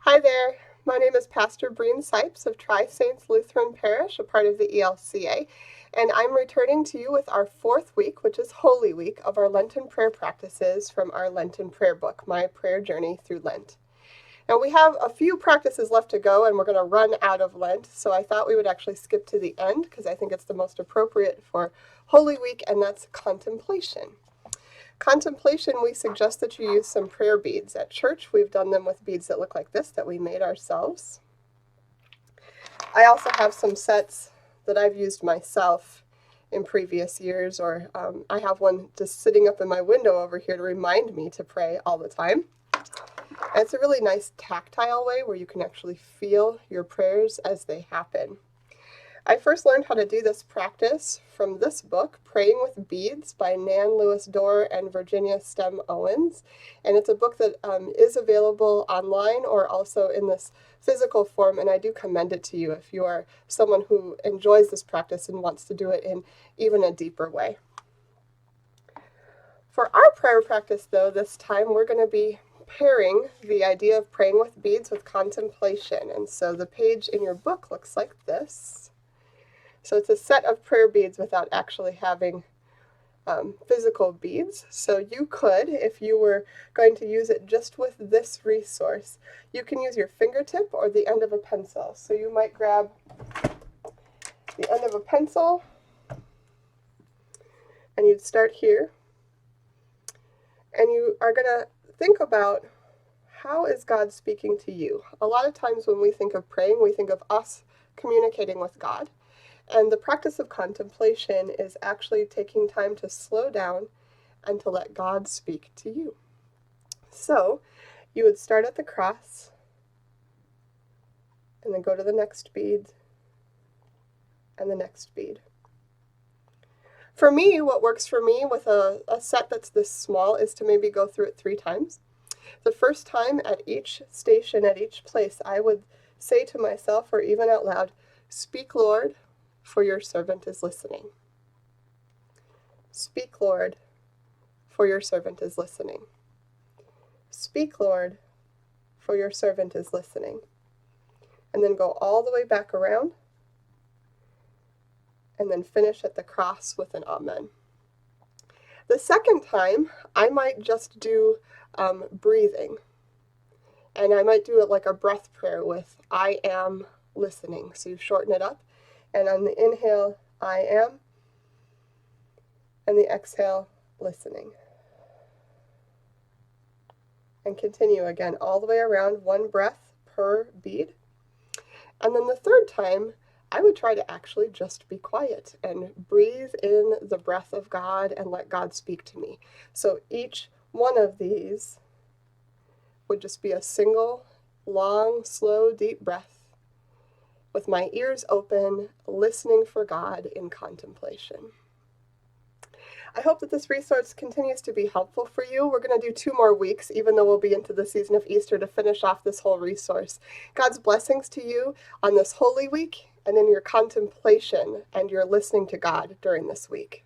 Hi there, my name is Pastor Breen of Tri-Saints Lutheran Parish, a part of the ELCA, and I'm returning to you with our fourth week, which is Holy Week, of our Lenten prayer practices from our Lenten prayer book, My Prayer Journey Through Lent. Now we have a few practices left to go and we're going to run out of Lent, so I thought we would actually skip to the end because I think it's the most appropriate for Holy Week, and that's contemplation. Contemplation, we suggest that you use some prayer beads. At church, we've done them with beads that look like this that we made ourselves. I also have some sets that I've used myself in previous years, or I have one just sitting up in my window over here to remind me to pray all the time. And it's a really nice tactile way where you can actually feel your prayers as they happen. I first learned how to do this practice from this book, Praying with Beads by Nan Lewis Dorr and Virginia Stem Owens. And it's a book that is available online or also in this physical form, and I do commend it to you if you are someone who enjoys this practice and wants to do it in even a deeper way. For our prayer practice, though, this time we're going to be pairing the idea of praying with beads with contemplation. And so the page in your book looks like this. So it's a set of prayer beads without actually having physical beads. So you could, if you were going to use it just with this resource, you can use your fingertip or the end of a pencil. So you might grab the end of a pencil and you'd start here. And you are going to think about, how is God speaking to you? A lot of times when we think of praying, we think of us communicating with God. And the practice of contemplation is actually taking time to slow down and to let God speak to you. So you would start at the cross and then go to the next bead and the next bead. For me, what works for me with a set that's this small is to maybe go through it 3 times. The first time at each station, at each place, I would say to myself or even out loud, "Speak, Lord, for your servant is listening. Speak, Lord, for your servant is listening. Speak, Lord, for your servant is listening." And then go all the way back around and then finish at the cross with an amen. The second time, I might just do breathing. And I might do it like a breath prayer with I am listening. So you shorten it up. And on the inhale, I am. And the exhale, listening. And continue again all the way around, 1 breath per bead. And then the third time, I would try to actually just be quiet and breathe in the breath of God and let God speak to me. So each one of these would just be a single, long, slow, deep breath with my ears open, listening for God in contemplation. I hope that this resource continues to be helpful for you. We're going to do 2 more weeks, even though we'll be into the season of Easter, to finish off this whole resource. God's blessings to you on this Holy Week and in your contemplation and your listening to God during this week.